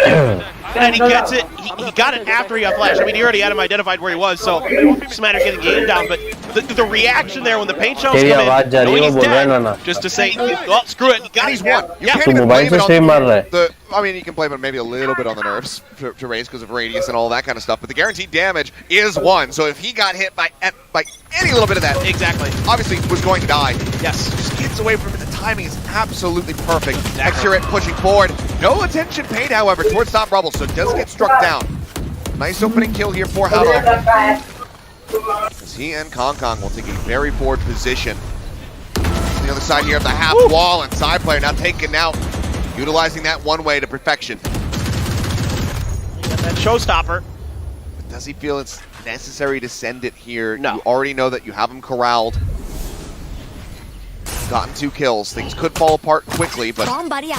and he gets it. He got it after he got flashed. I mean, he already had him identified where he was, so it's just a matter of getting the game down. But the reaction there when the paint shells come in, knowing he's dead, just to say, well, screw it. He's won. You Yeah. can't even blame it on I mean, you can blame it maybe a little bit on the nerves to raise because of radius and all that kind of stuff, but the guaranteed damage is 1. So if he got hit by any little bit of that, Exactly. obviously was going to die. Yes. Just gets away from it. The timing is absolutely perfect. Excurate pushing forward. No attention paid, however, towards Stop Rubble, so it does get struck down. Nice opening kill here for Haodong. As he and Kong will take a very forward position. On the other side here of the half wall, and side player now taken out, utilizing that one way to perfection. That showstopper. But does he feel it's necessary to send it here? No. You already know that you have him corralled. Gotten 2 kills. Things could fall apart quickly, but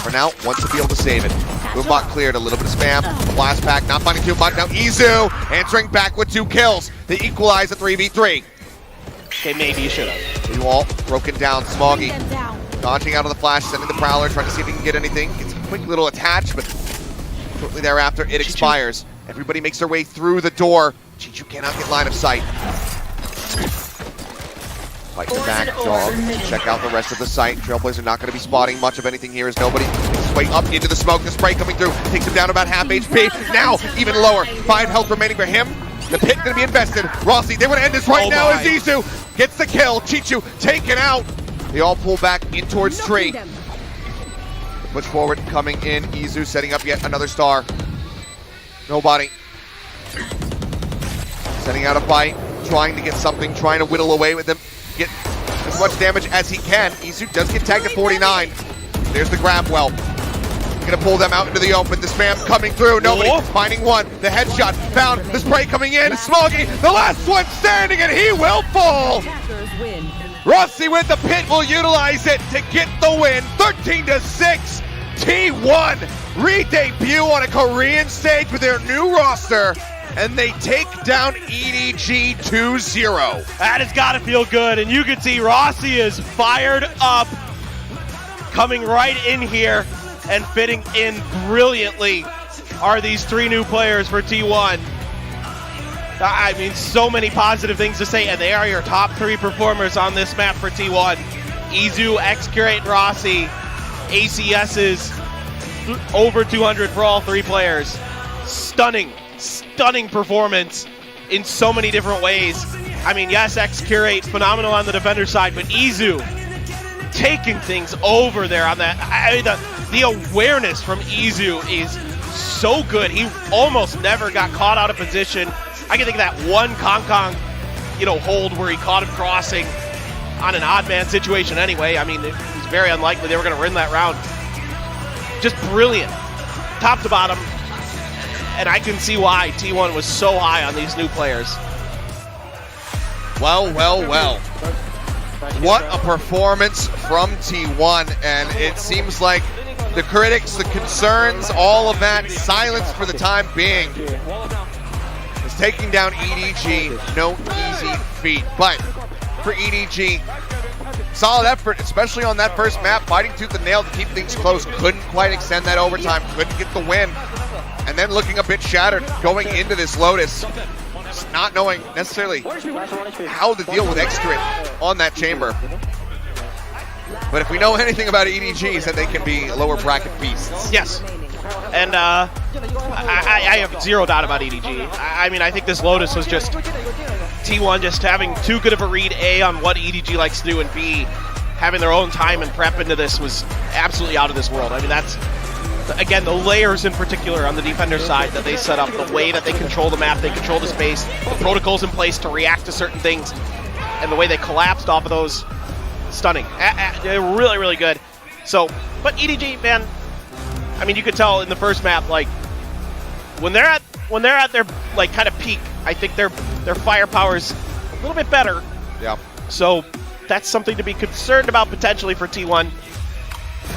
for now, wants to be able to save it. Boombox cleared, a little bit of spam. Blast pack, not finding too much. Now Izu answering back with 2 kills. They equalize a 3v3. Okay, maybe you should have. Wall broken down. Smoggy dodging out of the flash, sending the Prowler, trying to see if he can get anything. Gets a quick little attach, but shortly thereafter, it expires. Everybody makes their way through the door. Chichu cannot get line of sight. Fighting back, jog. Check out the rest of the site. Trailblazer not going to be spotting much of anything here as nobody makes his way up into the smoke. The spray coming through takes him down about half HP. Now, even lower. 5 health remaining for him. The pit going to be invested. Rossi, they want to end this right now as Izu gets the kill. Chichu taken out. They all pull back in towards tree. The push forward coming in. Izu setting up yet another star. Nobody. Sending out a bite. Trying to get something. Trying to whittle away with him. Get as much damage as he can. Izu does get tagged at 49. There's the grab well. Gonna pull them out into the open. The spam coming through. Nobody finding one. The headshot found. The spray coming in. Smoggy, the last one standing, and he will fall. Rossi with the pit will utilize it to get the win. 13-6. T1 re-debut on a Korean stage with their new roster, and they take down EDG 2-0. That has got to feel good, and you can see Rossi is fired up, coming right in here and fitting in brilliantly are these 3 new players for T1. I mean, so many positive things to say, and they are your top 3 performers on this map for T1. Izu, Excurate, and Rossi. ACS's over 200 for all 3 players. Stunning performance in so many different ways. I mean, yes, X-Curate, phenomenal on the defender side, but Izu taking things over there on that. I mean, the awareness from Izu is so good. He almost never got caught out of position. I can think of that one Kong, hold where he caught him crossing on an odd man situation anyway. I mean, it was very unlikely they were going to win that round. Just brilliant, top to bottom. And I can see why T1 was so high on these new players. Well. What a performance from T1, and it seems like the critics, the concerns, all of that, silence for the time being. Is taking down EDG, no easy feat. But for EDG, solid effort, especially on that first map, fighting tooth and nail to keep things close. Couldn't quite extend that overtime, couldn't get the win. And then looking a bit shattered going into this Lotus, just not knowing necessarily how to deal with X-Curate on that chamber. But if we know anything about EDGs, that they can be lower bracket beasts. Yes. And I have zero doubt about EDG. I mean, I think this Lotus was just T1 just having too good of a read, A, on what EDG likes to do, and B, having their own time and prep into this was absolutely out of this world. I mean, that's, again, the layers in particular on the defender side that they set up, the way that they control the map, they control the space, the protocols in place to react to certain things, and the way they collapsed off of those, stunning. They're really, really good. So, but EDG, man, I mean, you could tell in the first map, like, when they're at their like kind of peak, I think their firepower's a little bit better. Yeah. So that's something to be concerned about potentially for T1,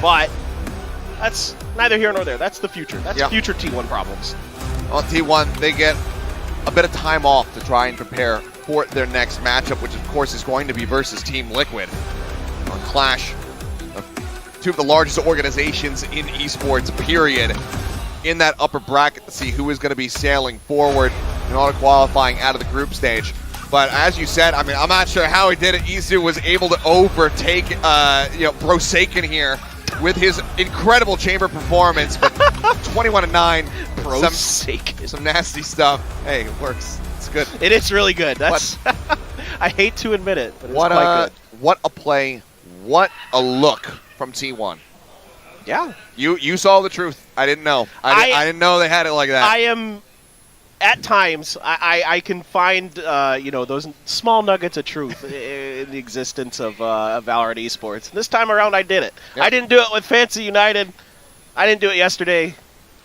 but that's neither here nor there. That's the future. That's future T1 problems. On T1, they get a bit of time off to try and prepare for their next matchup, which of course is going to be versus Team Liquid. A clash of two of the largest organizations in esports, period, in that upper bracket to see who is going to be sailing forward in auto qualifying out of the group stage. But as you said, I mean, I'm not sure how he did it. Izu was able to overtake, Brosaken here with his incredible chamber performance. But 21-9, Brosaken, some nasty stuff. Hey, it works. It's good. It is really good. That's I hate to admit it, but it's quite good. What a play! What a look from T1. Yeah, you saw the truth. I didn't know. I didn't know they had it like that. I am. At times, I can find those small nuggets of truth in the existence of Valorant esports. And this time around, I did it. Yep. I didn't do it with Fancy United. I didn't do it yesterday.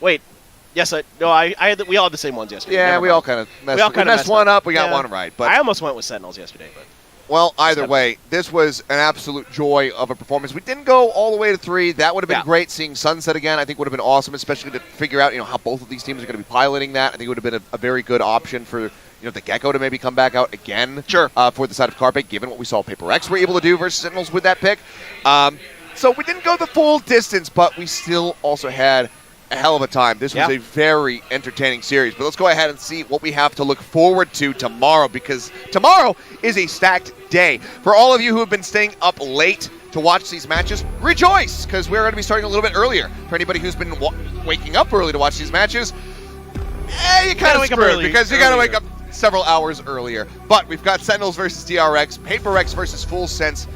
Wait, yes, we all had the same ones yesterday. Yeah, we all kind of messed one up. We got one right, but I almost went with Sentinels yesterday, but. Well, either way, this was an absolute joy of a performance. We didn't go all the way to 3. That would have been great. Seeing Sunset again, I think, would have been awesome, especially to figure out, how both of these teams are going to be piloting that. I think it would have been a very good option for, the Gecko to maybe come back out again. Sure. For the side of Carpe, given what we saw Paper X were able to do versus Sentinels with that pick. So we didn't go the full distance, but we still also had a hell of a time. This was a very entertaining series. But let's go ahead and see what we have to look forward to tomorrow, because tomorrow is a stacked day. For all of you who have been staying up late to watch these matches, rejoice, because we're going to be starting a little bit earlier. For anybody who's been waking up early to watch these matches, you kind of screwed, because you got to wake up several hours earlier. But we've got Sentinels versus DRX, Paper X versus Full Sense,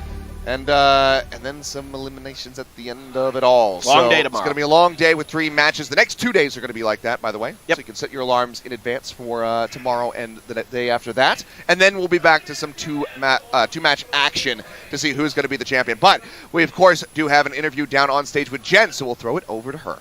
and then some eliminations at the end of it all. Long day tomorrow. It's going to be a long day with 3 matches. The next 2 days are going to be like that, by the way. Yep. So you can set your alarms in advance for tomorrow and the day after that. And then we'll be back to some two-match action to see who's going to be the champion. But we, of course, do have an interview down on stage with Jen, so we'll throw it over to her.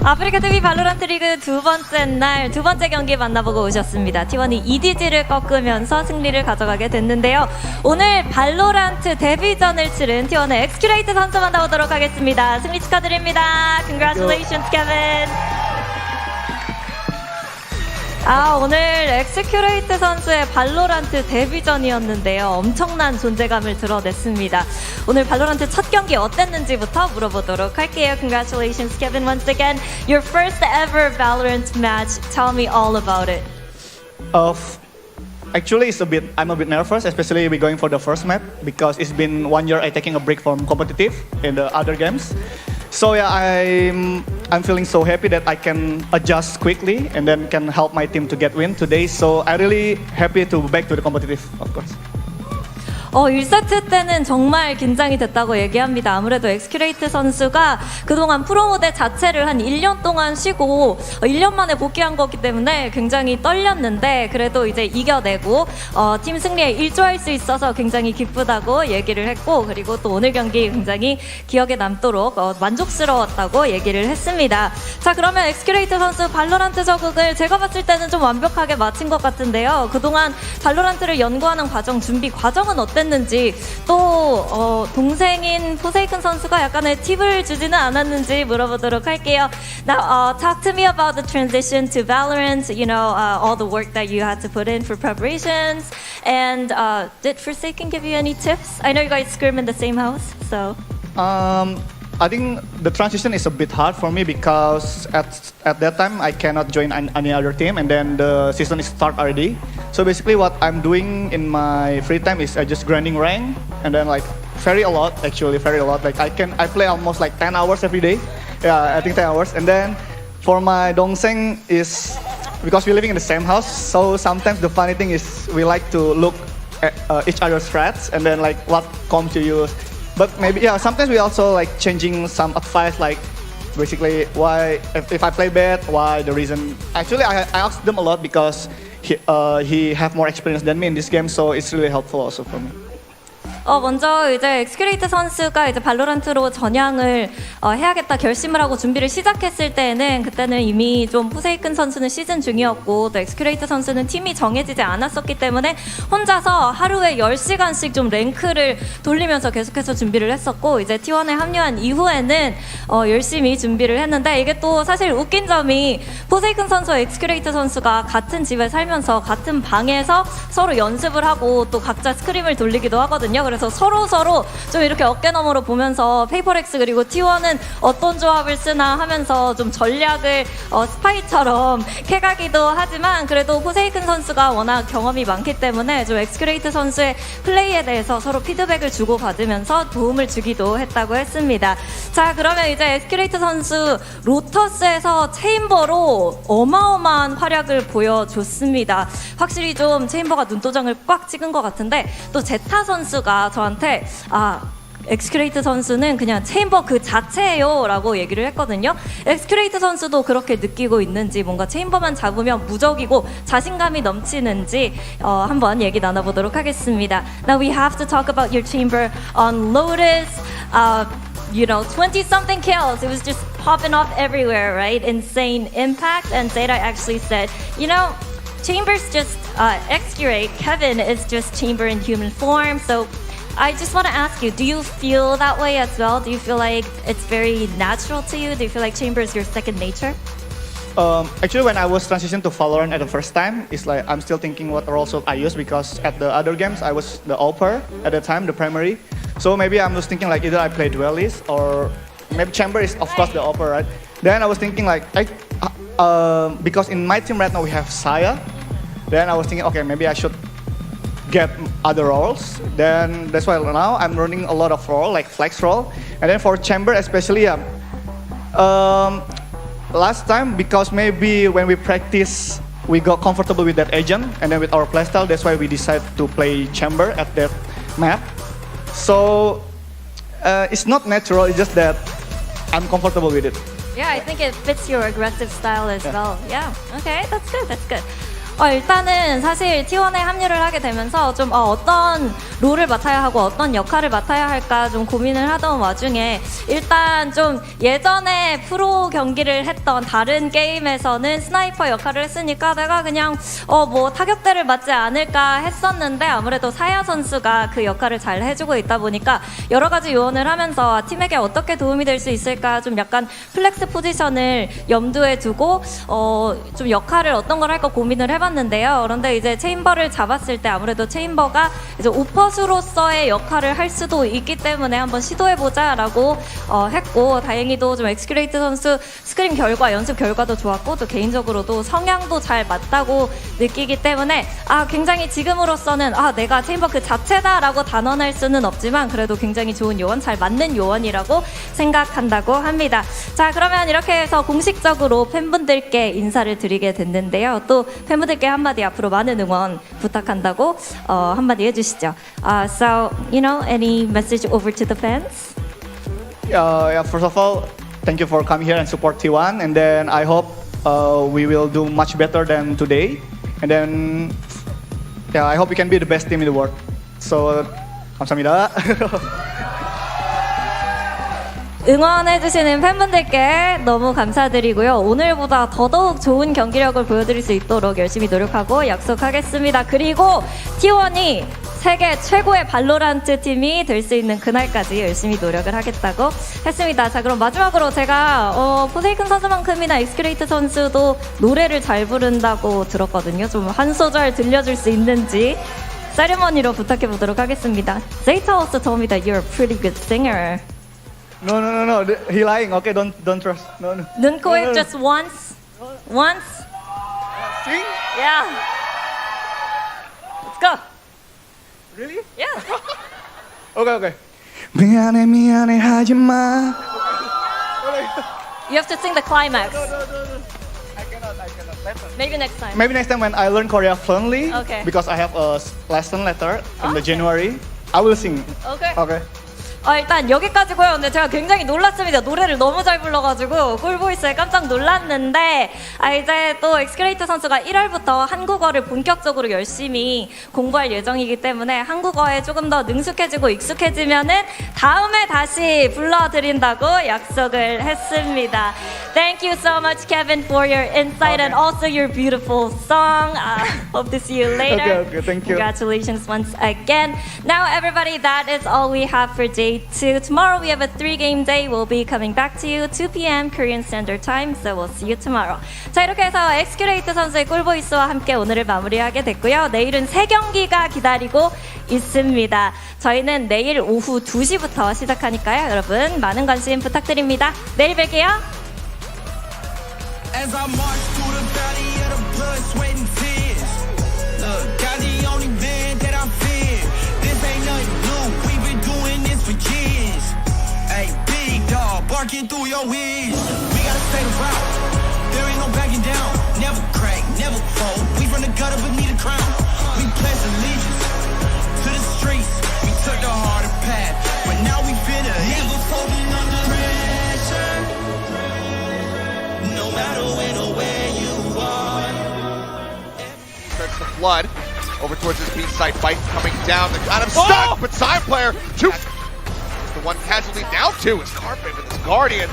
아프리카 TV 발로란트 리그 두 번째 날 두 번째 경기 만나보고 오셨습니다. T1이 EDG를 꺾으면서 승리를 가져가게 됐는데요. 오늘 발로란트 데뷔전을 치른 T1의 X-Curate 선수 만나보도록 하겠습니다. 승리 축하드립니다. Congratulations, Kevin. 오늘 X-Curate 선수의 발로란트 데뷔전이었는데요. 엄청난 존재감을 드러냈습니다. 오늘 발로란트 첫 경기 어땠는지부터 물어보도록 할게요. Congratulations, Kevin, once again. Your first ever Valorant match. Tell me all about it. Actually, I'm a bit nervous, especially we going for the first map, because it's been 1 year I taking a break from competitive in the other games. So yeah, I'm feeling so happy that I can adjust quickly and then can help my team to get win today. So I'm really happy to back to the competitive, of course. 1세트 때는 정말 긴장이 됐다고 얘기합니다. 아무래도 엑스큐레이트 선수가 그동안 프로 무대 자체를 한 1년 동안 쉬고 1년 만에 복귀한 거기 때문에 굉장히 떨렸는데 그래도 이제 이겨내고 팀 승리에 일조할 수 있어서 굉장히 기쁘다고 얘기를 했고 그리고 또 오늘 경기 굉장히 기억에 남도록 만족스러웠다고 얘기를 했습니다. 자, 그러면 엑스큐레이트 선수 발로란트 적응을 제가 봤을 때는 좀 완벽하게 마친 것 같은데요. 그동안 발로란트를 연구하는 과정, 준비 과정은 어땠는지 또 동생인 포세이큰 선수가 약간의 팁을 주지는 않았는지 물어보도록 할게요. Now, talk to me about the transition to Valorant. You know, all the work that you had to put in for preparations. And did Forsaken give you any tips? I know you guys scrim in the same house, so. I think the transition is a bit hard for me because at that time I cannot join any other team and then the season is start already. So basically what I'm doing in my free time is I just grinding rank and then like very a lot. Like I play almost like 10 hours every day. Yeah, I think 10 hours. And then for my dongseng is because we're living in the same house. So sometimes the funny thing is we like to look at each other's threats and then like what comes to you. But maybe, yeah, sometimes we also like changing some advice, like basically why, if I play bad, why the reason. Actually, I asked them a lot because he have more experience than me in this game, so it's really helpful also for me. 먼저 이제 엑스큐레이트 선수가 이제 발로란트로 전향을 해야겠다 결심을 하고 준비를 시작했을 때는 그때는 이미 좀 포세이큰 선수는 시즌 중이었고 또 엑스큐레이트 선수는 팀이 정해지지 않았었기 때문에 혼자서 하루에 10시간씩 좀 랭크를 돌리면서 계속해서 준비를 했었고 이제 T1에 합류한 이후에는 열심히 준비를 했는데 이게 또 사실 웃긴 점이 포세이큰 선수와 엑스큐레이트 선수가 같은 집에 살면서 같은 방에서 서로 연습을 하고 또 각자 스크림을 돌리기도 하거든요. 그래서 서로 좀 이렇게 어깨너머로 보면서 페이퍼렉스 그리고 T1은 어떤 조합을 쓰나 하면서 좀 전략을 스파이처럼 캐가기도 하지만 그래도 포세이큰 선수가 워낙 경험이 많기 때문에 좀 엑스큐레이트 선수의 플레이에 대해서 서로 피드백을 주고받으면서 도움을 주기도 했다고 했습니다. 자, 그러면 이제 엑스큐레이트 선수 로터스에서 체인버로 어마어마한 활약을 보여줬습니다. 확실히 좀 체인버가 눈도장을 꽉 찍은 것 같은데 또 제타 선수가 저한테 엑스큐레이트 선수는 그냥 체인버 그 자체예요 라고 얘기를 했거든요. 엑스큐레이트 선수도 그렇게 느끼고 있는지 뭔가 체인버만 잡으면 무적이고 자신감이 넘치는지 한번 얘기 나눠보도록 하겠습니다. Now we have to talk about your chamber on Lotus. You know, 20-something kills. It was just popping off everywhere, right? Insane impact. And Zeta actually said, you know, Chamber's just Excurate. Kevin is just Chamber in human form. So I just want to ask you, do you feel that way as well? Do you feel like it's very natural to you? Do you feel like Chamber is your second nature? Actually, when I was transitioning to Valorant at the first time, it's like I'm still thinking what roles I use because at the other games I was the AWPer at the time, the primary. So maybe I was thinking like either I play duelist or maybe Chamber is of course the AWPer, right? Then I was thinking like because in my team right now we have Saya. Then I was thinking okay, maybe I should get other roles. Then that's why now I'm running a lot of role like flex role. And then for Chamber especially, last time because maybe when we practice we got comfortable with that agent and then with our playstyle, that's why we decided to play Chamber at that map. So it's not natural, it's just that I'm comfortable with it. Yeah, I think it fits your aggressive style as well. Yeah, okay, that's good. 일단은 사실 T1에 합류를 하게 되면서 좀 어떤 롤을 맡아야 하고 어떤 역할을 맡아야 할까 좀 고민을 하던 와중에 일단 좀 예전에 프로 경기를 했던 다른 게임에서는 스나이퍼 역할을 했으니까 내가 그냥 뭐 타격대를 맞지 않을까 했었는데 아무래도 사야 선수가 그 역할을 잘 해주고 있다 보니까 여러 가지 요원을 하면서 팀에게 어떻게 도움이 될 수 있을까 좀 약간 플렉스 포지션을 염두에 두고 좀 역할을 어떤 걸 할까 고민을 해봤는데 해봤는데요. 그런데 이제 체인버를 잡았을 때 아무래도 체인버가 이제 오퍼스로서의 역할을 할 수도 있기 때문에 한번 시도해보자라고 했고, 다행히도 좀 엑스큐레이트 선수 스크림 결과, 연습 결과도 좋았고, 또 개인적으로도 성향도 잘 맞다고 느끼기 때문에 굉장히 지금으로서는 내가 체인버 그 자체다라고 단언할 수는 없지만 그래도 굉장히 좋은 요원, 잘 맞는 요원이라고 생각한다고 합니다. 자, 그러면 이렇게 해서 공식적으로 팬분들께 인사를 드리게 됐는데요. 또 팬분들께 한마디, 앞으로 많은 응원 부탁한다고 한마디 해주시죠. So, any message over to the fans? Yeah, first of all, thank you for coming here and support T1. And then I hope we will do much better than today. And then, I hope we can be the best team in the world. So, 감사합니다. 응원해주시는 팬분들께 너무 감사드리고요. 오늘보다 더더욱 좋은 경기력을 보여드릴 수 있도록 열심히 노력하고 약속하겠습니다. 그리고 T1이 세계 최고의 발로란트 팀이 될 수 있는 그날까지 열심히 노력을 하겠다고 했습니다. 자, 그럼 마지막으로 제가 포세이큰 선수만큼이나 엑스큐레이트 선수도 노래를 잘 부른다고 들었거든요. 좀 한 소절 들려줄 수 있는지 세리머니로 부탁해 보도록 하겠습니다. Zeta also told me that you're a pretty good singer. No. He lying. Okay, don't trust. No. 눈, 코, 입 just once. Once. Sing? Yeah. Let's go. Really? Yeah. Okay. 미안해 하지마. You have to sing the climax. I cannot. Maybe next time. Maybe next time when I learn Korea fluently, Okay. because I have a lesson later in the January, I will sing. Okay. Okay. 일단 여기까지고요. 근데 제가 굉장히 놀랐습니다. 노래를 너무 잘 불러가지고 꿀보이스에 깜짝 놀랐는데 이제 또 엑스큐레이트 선수가 1월부터 한국어를 본격적으로 열심히 공부할 예정이기 때문에 한국어에 조금 더 능숙해지고 익숙해지면은 다음에 다시 불러드린다고 약속을 했습니다. Thank you so much, Kevin, for your insight and also your beautiful song. Hope to see you later. Okay, thank you. Congratulations once again. Now, everybody, that is all we have for day 2. Tomorrow we have a 3-game day. We'll be coming back to you 2 p.m. Korean Standard Time. So we'll see you tomorrow. 자, 이렇게 해서 엑스큐레이트 선수의 꿀보이스와 함께 오늘을 마무리하게 됐고요. 내일은 3경기가 기다리고 있습니다. 저희는 내일 오후 2시부터 시작하니까요. 여러분 많은 관심 부탁드립니다. 내일 뵐게요. As I march through the valley of the blood, sweat, and tears. Look, God the only man that I fear. This ain't nothing new, we've been doing this for years. Hey, big dog, barking through your ears. We gotta stay the route, there ain't no backing down. Never crack, never fold, we from the gutter beneath the crown. We pledge allegiance to the streets, we took the harder path, but now we finna never folding under pressure. No matter when or where you are. Starts to flood over towards his B site. Fight coming down. They're kind of stuck, but side player two. The one casualty down two is Carpet with his Guardian.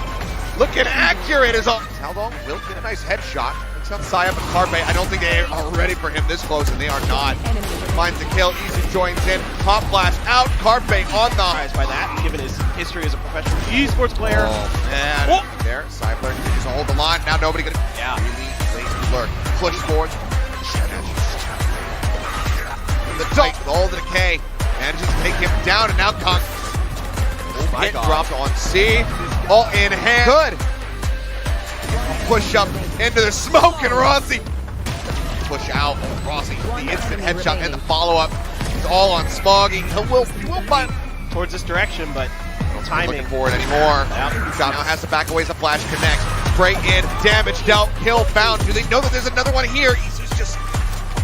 Looking accurate as all. How long? Will get a nice headshot. Looks outside up and Carpet. I don't think they are ready for him this close, and they are not. Finds the kill. Easy joins in. Pop flash out. Carpet on the. Surprised by that, given his history as a professional esports player. Oh man. Oh. There, side player continues to hold the line. Now nobody gonna. Yeah. Really late lurk. Push forward. The tight with all the decay. Manages to take him down, and now Kong. my Hit God. dropped on C. All in hand. Good. Push up into the smoke, and Rossi. Push out. Rossi, the instant headshot and the follow-up. It's all on Smoggy. Will find. Towards this direction, but timing. Looking for it anymore. Shot now has to back away as the flash connects. Break in, damage dealt, kill found. Do they know that there's another one here? He's just a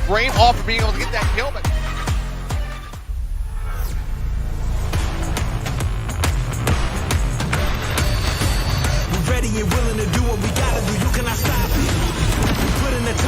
frame off for being able to get that kill, but. We're ready and willing to do what we gotta do. You cannot stop it. We put in the time.